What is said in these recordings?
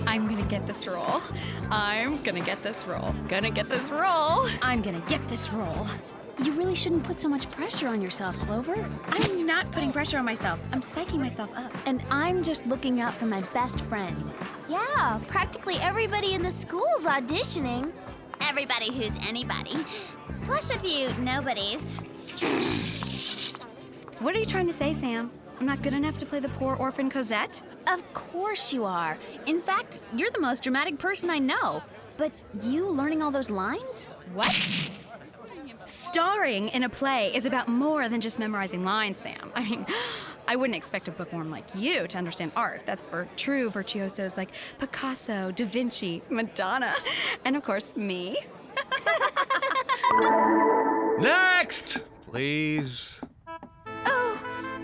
I'm gonna get this role. I'm gonna get this role. Gonna get this role. I'm gonna get this role. You really shouldn't put so much pressure on yourself, Clover. I'm not putting pressure on myself. I'm psyching myself up. And I'm just looking out for my best friend. Yeah, practically everybody in the school's auditioning. Everybody who's anybody. Plus a few nobodies. What are you trying to say, Sam? I'm not good enough to play the poor orphan Cosette? Of course you are. In fact, you're the most dramatic person I know. But you learning all those lines? What? Starring in a play is about more than just memorizing lines, Sam. I mean, I wouldn't expect a bookworm like you to understand art. That's for true virtuosos like Picasso, Da Vinci, Madonna, and of course, me. Next, please. Oh,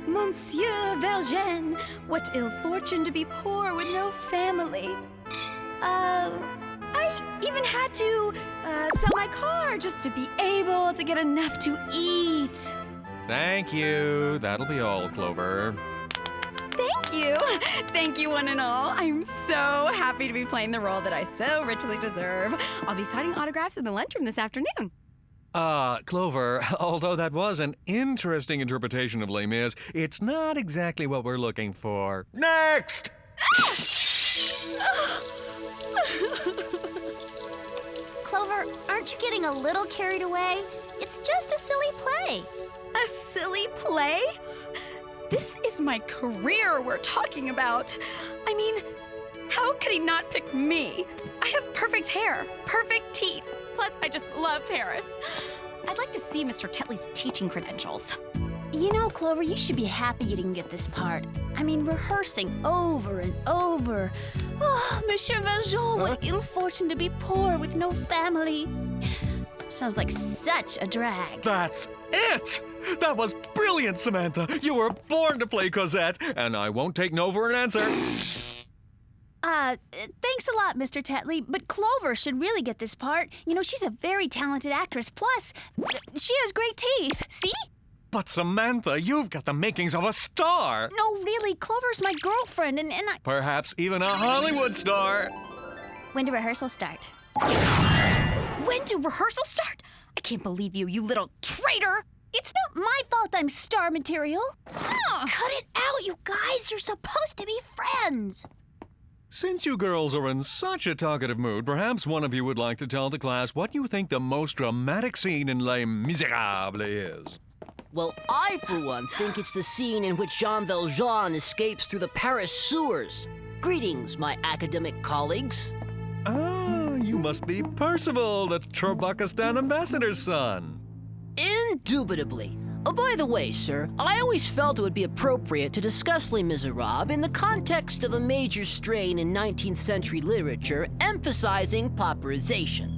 Monsieur Vergennes, what ill fortune to be poor with no family. I even had to sell my car just to be able to get enough to eat. Thank you. That'll be all, Clover. Thank you. Thank you, one and all. I'm so happy to be playing the role that I so richly deserve. I'll be signing autographs in the lunchroom this afternoon. Clover, although that was an interesting interpretation of Les Mis, it's not exactly what we're looking for. Next! Clover, aren't you getting a little carried away? It's just a silly play. A silly play? This is my career we're talking about. I mean, how could he not pick me? I have perfect hair, perfect teeth. Plus, I just love Paris. I'd like to see Mr. Tetley's teaching credentials. You know, Clover, you should be happy you didn't get this part. I mean, rehearsing over and over. Oh, Monsieur Valjean, what ill fortune to be poor with no family. Sounds like such a drag. That's it! That was brilliant, Samantha. You were born to play Cosette, and I won't take no for an answer. Thanks a lot, Mr. Tetley, but Clover should really get this part. You know, she's a very talented actress. Plus, she has great teeth. See? But Samantha, you've got the makings of a star. No, really, Clover's my girlfriend, and I... Perhaps even a Hollywood star. When do rehearsals start? When do rehearsals start? I can't believe you, you little traitor! It's not my fault I'm star material. Cut it out, you guys. You're supposed to be friends. Since you girls are in such a talkative mood, perhaps one of you would like to tell the class what you think the most dramatic scene in Les Miserables is. Well, I, for one, think it's the scene in which Jean Valjean escapes through the Paris sewers. Greetings, my academic colleagues. Ah, you must be Percival, the Turbakistan ambassador's son. Indubitably. Oh, by the way, sir, I always felt it would be appropriate to discuss Les Miserables in the context of a major strain in 19th century literature emphasizing pauperization.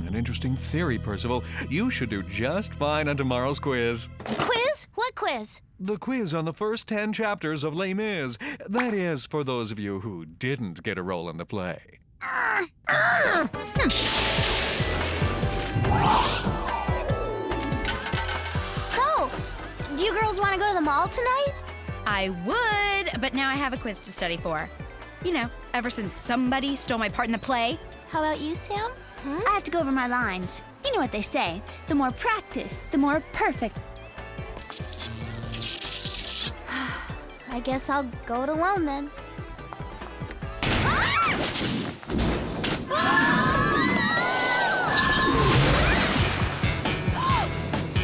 An interesting theory, Percival. You should do just fine on tomorrow's quiz. Quiz? What quiz? The quiz on the first 10 chapters of Les Mis. That is, for those of you who didn't get a role in the play. So, do you girls want to go to the mall tonight? I would, but now I have a quiz to study for. You know, ever since somebody stole my part in the play. How about you, Sam? I have to go over my lines. You know what they say. The more practice, the more perfect. I guess I'll go it alone then.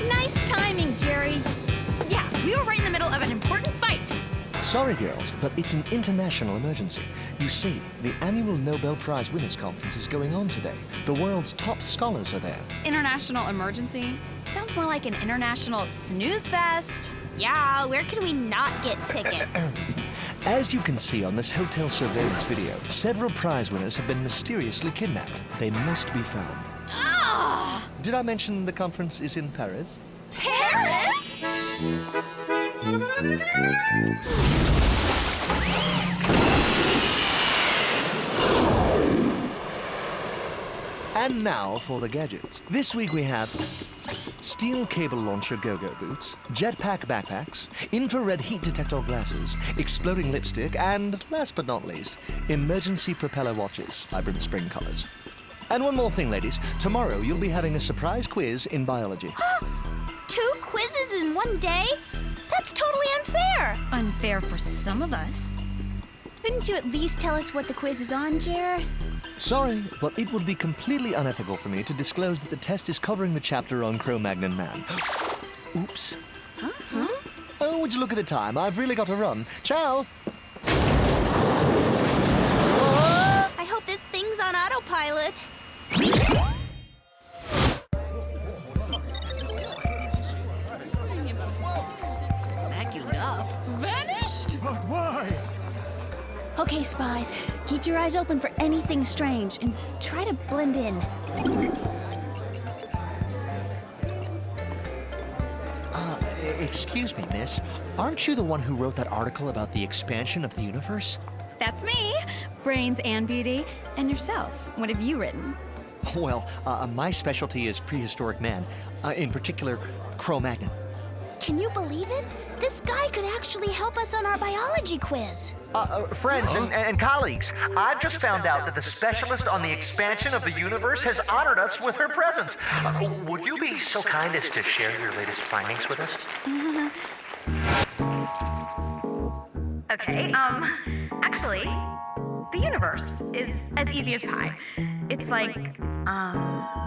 Nice timing, Jerry. Yeah, we were right in the middle of an important fight. Sorry, girls, but it's an international emergency. You see, the annual Nobel Prize Winners' Conference is going on today. The world's top scholars are there. International emergency? Sounds more like an international snooze fest. Yeah, where can we not get tickets? As you can see on this hotel surveillance video, several prize winners have been mysteriously kidnapped. They must be found. Ah! Did I mention the conference is in Paris? Paris? And now for the gadgets. This week we have steel cable launcher go-go boots, jetpack backpacks, infrared heat detector glasses, exploding lipstick, and last but not least, emergency propeller watches, vibrant spring colors. And one more thing, ladies. Tomorrow you'll be having a surprise quiz in biology. 2 quizzes in one day? That's totally unfair. Unfair for some of us. Couldn't you at least tell us what the quiz is on, Jer? Sorry, but it would be completely unethical for me to disclose that the test is covering the chapter on Cro-Magnon Man. Oops. Huh? Oh, would you look at the time? I've really got to run. Ciao! I hope this thing's on autopilot. Vacuumed up. Vanished! But why? Okay, Spies. Keep your eyes open for anything strange and try to blend in. Excuse me, miss. Aren't you the one who wrote that article about the expansion of the universe? That's me, Brains and Beauty. And yourself, what have you written? Well, my specialty is prehistoric man, in particular, Cro-Magnon. Can you believe it? This guy could actually help us on our biology quiz. Friends and colleagues, I've just found out that the specialist on the expansion of the universe has honored us with her presence. Would you be so kind as to share your latest findings with us? Okay, actually, the universe is as easy as pie. It's like,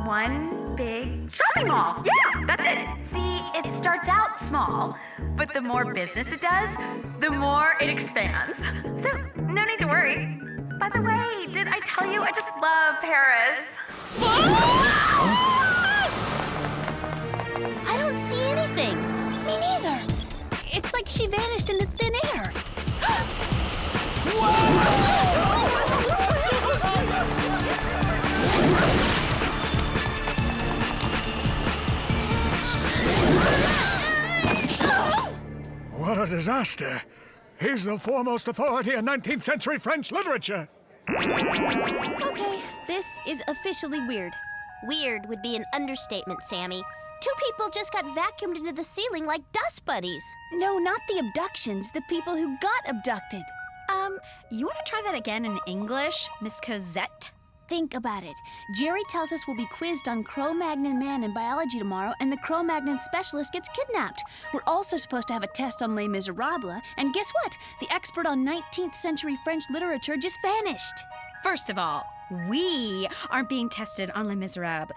one big shopping mall. Yeah, that's it. See, it starts out small, but the more business it does, the more it expands. So, no need to worry. By the way, did I tell you I just love Paris? I don't see anything. Me neither. It's like she vanished into thin air. What a disaster. He's the foremost authority in 19th century French literature. Okay, this is officially weird. Weird would be an understatement, Sammy. 2 people just got vacuumed into the ceiling like dust buddies. No, not the abductions, the people who got abducted. You want to try that again in English, Miss Cosette? Think about it. Jerry tells us we'll be quizzed on Cro-Magnon Man in biology tomorrow, and the Cro-Magnon specialist gets kidnapped. We're also supposed to have a test on Les Miserables, and guess what? The expert on 19th century French literature just vanished. First of all, we aren't being tested on Les Miserables.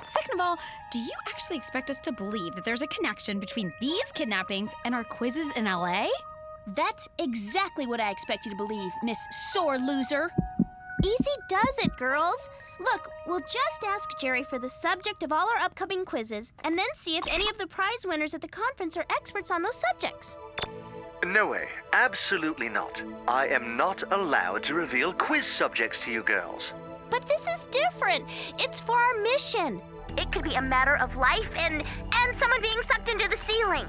Second of all, do you actually expect us to believe that there's a connection between these kidnappings and our quizzes in LA? That's exactly what I expect you to believe, Miss Sore Loser. Easy does it, girls. Look, we'll just ask Jerry for the subject of all our upcoming quizzes and then see if any of the prize winners at the conference are experts on those subjects. No way. Absolutely not. I am not allowed to reveal quiz subjects to you girls. But this is different. It's for our mission. It could be a matter of life and someone being sucked into the ceiling.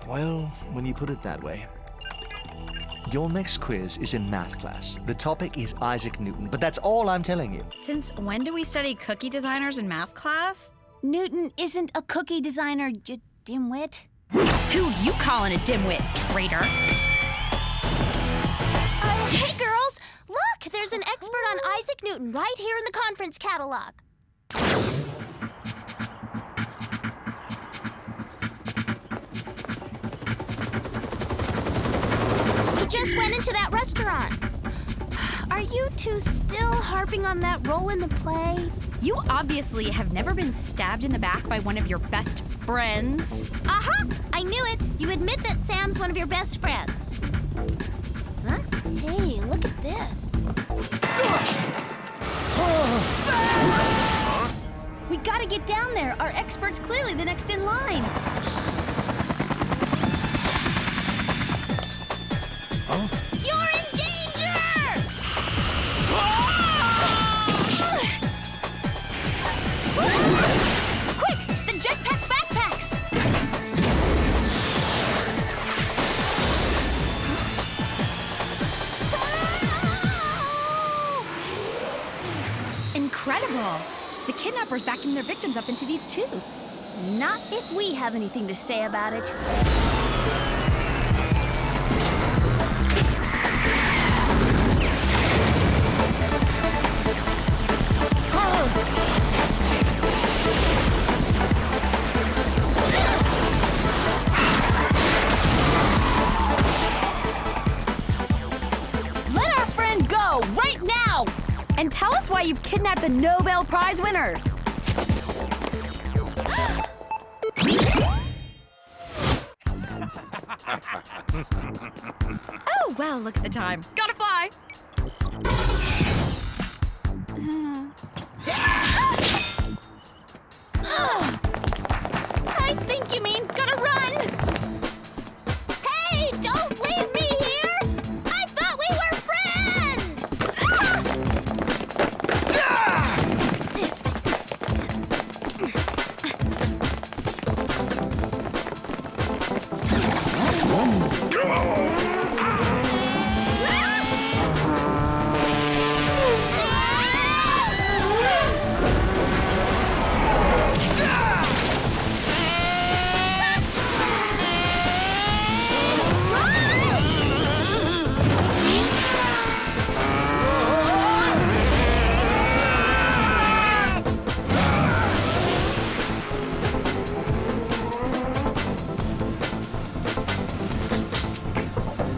Well, when you put it that way. Your next quiz is in math class. The topic is Isaac Newton, but that's all I'm telling you. Since when do we study cookie designers in math class? Newton isn't a cookie designer, you dimwit. Who you calling a dimwit, traitor? Hey, girls, look, there's an expert on Isaac Newton right here in the conference catalog. He just went into that restaurant. Are you two still harping on that role in the play? You obviously have never been stabbed in the back by one of your best friends. Aha! I knew it. You admit that Sam's one of your best friends. Huh? Hey, look at this. We gotta get down there. Our expert's clearly the next in line. You're in danger! Quick, the jetpack backpacks! Incredible! The kidnappers vacuum their victims up into these tubes. Not if we have anything to say about it. Let our friend go right now! And tell us why you've kidnapped the Nobel Prize winners. Oh, well, look at the time. Gotta fly! I think you mean gotta run! Hey, don't leave me here! I thought we were friends!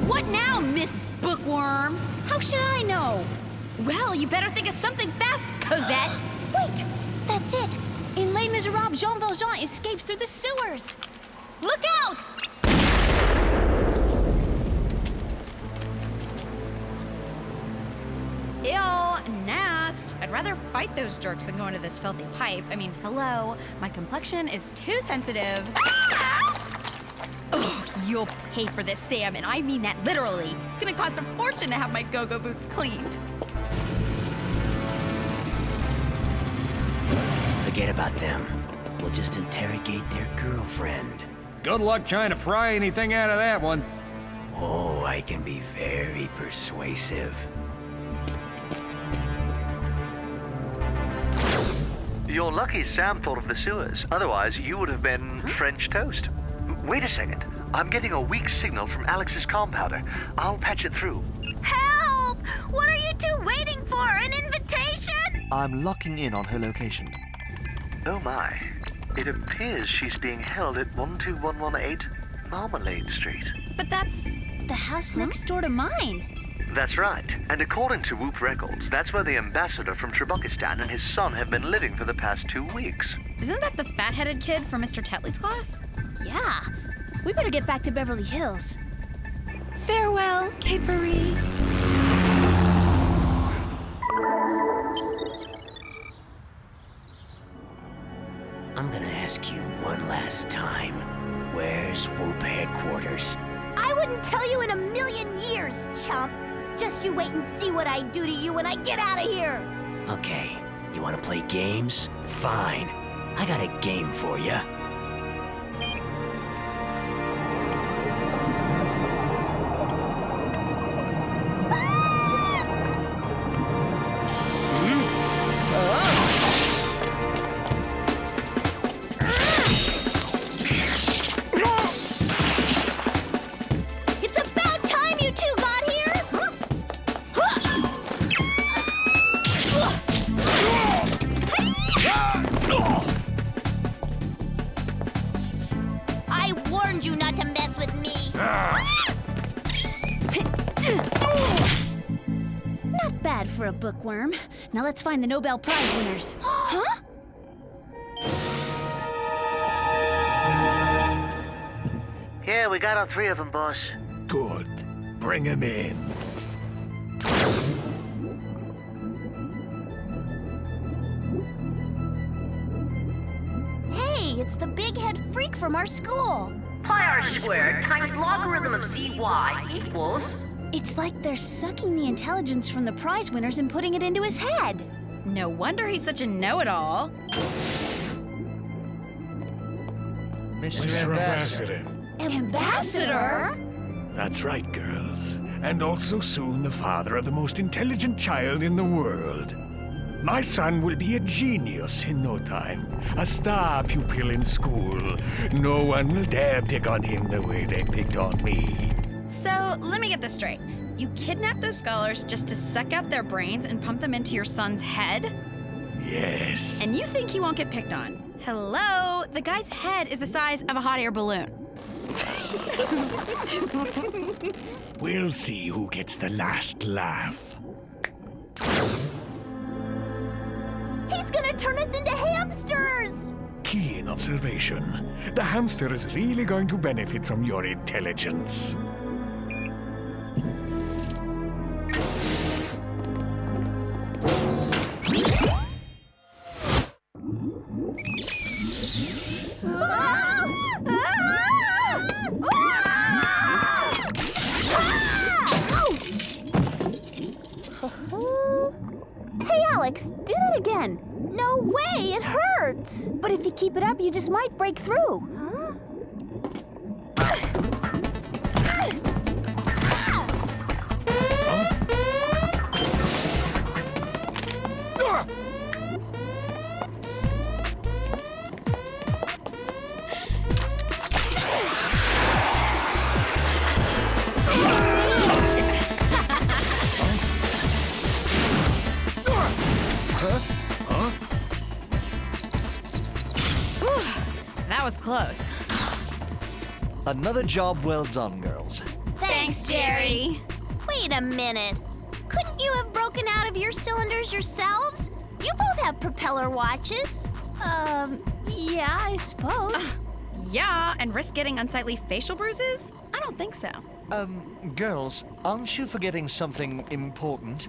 What now, Miss Bookworm? How should I know? Well, you better think of something fast, Cosette. Wait! That's it! In Les Miserables, Jean Valjean escapes through the sewers! Look out! Ew, nasty. I'd rather fight those jerks than go into this filthy pipe. I mean, hello, my complexion is too sensitive. Oh, you'll pay for this, Sam, and I mean that literally. It's gonna cost a fortune to have my go-go boots cleaned. Forget about them. We'll just interrogate their girlfriend. Good luck trying to pry anything out of that one. Oh, I can be very persuasive. You're lucky Sam thought of the sewers. Otherwise, you would have been French toast. Wait a second. I'm getting a weak signal from Alex's compounder. I'll patch it through. Help! What are you two waiting for? An invitation? I'm locking in on her location. Oh my. It appears she's being held at 12118 Marmalade Street. But that's... The house next door to mine. That's right. And according to Whoop Records, that's where the ambassador from Trebukistan and his son have been living for the past 2 weeks. Isn't that the fat-headed kid from Mr. Tetley's class? Yeah. We better get back to Beverly Hills. Farewell, Capery. I'm gonna ask you one last time. Where's Whoop headquarters? I wouldn't tell you in a million years, chump. Just you wait and see what I do to you when I get out of here. Okay, you wanna play games? Fine. I got a game for you. Not bad for a bookworm. Now let's find the Nobel Prize winners. Huh? Yeah, we got all 3 of them, boss. Good. Bring him in. Hey, it's the big head freak from our school. Pi r squared times logarithm of cy equals... It's like they're sucking the intelligence from the prize winners and putting it into his head. No wonder he's such a know-it-all. Mr. Ambassador. Ambassador? That's right, girls. And also soon the father of the most intelligent child in the world. My son will be a genius in no time. A star pupil in school. No one will dare pick on him the way they picked on me. So, let me get this straight. You kidnapped those scholars just to suck out their brains and pump them into your son's head? Yes. And you think he won't get picked on? Hello? The guy's head is the size of a hot air balloon. We'll see who gets the last laugh. He's gonna turn us into hamsters! Keen observation. The hamster is really going to benefit from your intelligence. Hey, Alex, do that again. No way, it hurts! But if you keep it up, you just might break through. Huh? That was close. Another job well done, girls. Thanks, Jerry. Wait a minute. Couldn't you have broken out of your cylinders yourselves? You both have propeller watches. Yeah, I suppose. Yeah, and risk getting unsightly facial bruises? I don't think so. Girls, aren't you forgetting something important?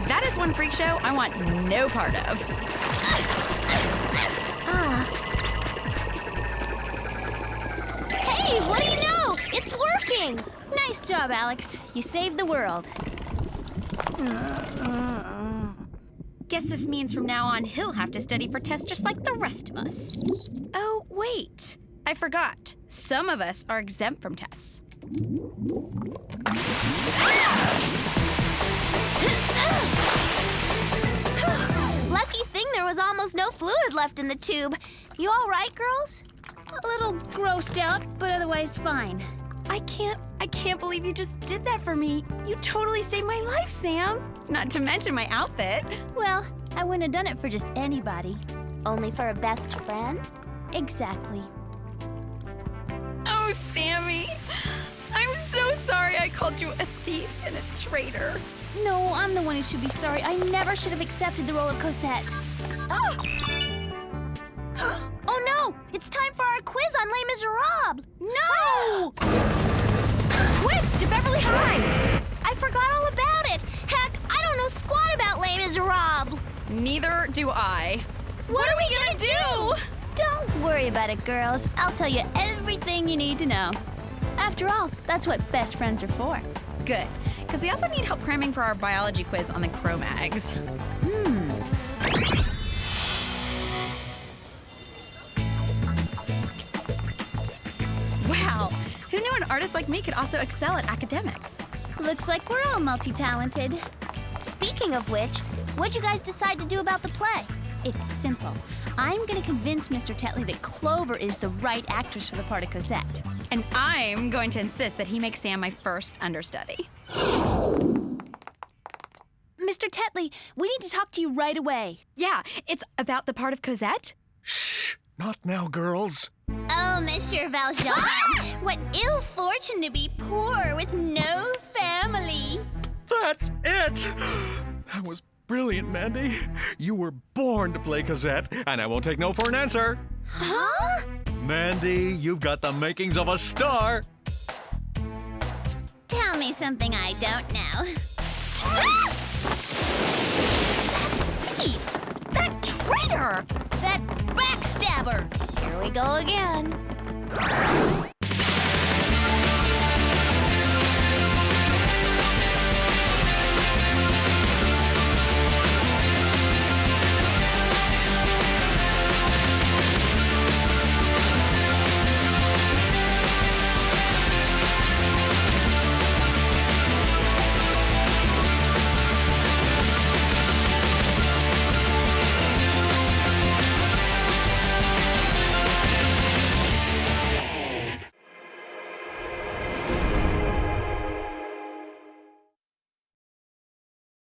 That is one freak show I want no part of. Hey, what do you know? It's working! Nice job, Alex. You saved the world. Guess this means from now on he'll have to study for tests just like the rest of us. Oh, wait. I forgot. Some of us are exempt from tests. Lucky thing there was almost no fluid left in the tube. You all right, girls? A little grossed out, but otherwise fine. I can't believe you just did that for me. You totally saved my life, Sam. Not to mention my outfit. Well, I wouldn't have done it for just anybody. Only for a best friend? Exactly. Oh, Sammy. I'm so sorry I called you a thief and a traitor. No, I'm the one who should be sorry. I never should have accepted the role of Cosette. Oh! Oh no! It's time for our quiz on Les Miserables! No! Quick, to Beverly High! I forgot all about it! Heck, I don't know squat about Les Miserables! Neither do I. What are we gonna do? Don't worry about it, girls. I'll tell you everything you need to know. After all, that's what best friends are for. Good, because we also need help cramming for our biology quiz on the Cro-Mags. Wow, who knew an artist like me could also excel at academics? Looks like we're all multi-talented. Speaking of which, what'd you guys decide to do about the play? It's simple. I'm gonna convince Mr. Tetley that Clover is the right actress for the part of Cosette. And I'm going to insist that he makes Sam my first understudy. Mr. Tetley, we need to talk to you right away. Yeah, it's about the part of Cosette. Shh! Not now, girls. Oh, Monsieur Valjean, what ill fortune to be poor with no family. That's it! That was brilliant, Mandy. You were born to play Cosette, and I won't take no for an answer. Huh? Mandy, you've got the makings of a star. Tell me something I don't know. That traitor! That backstabber! Here we go again.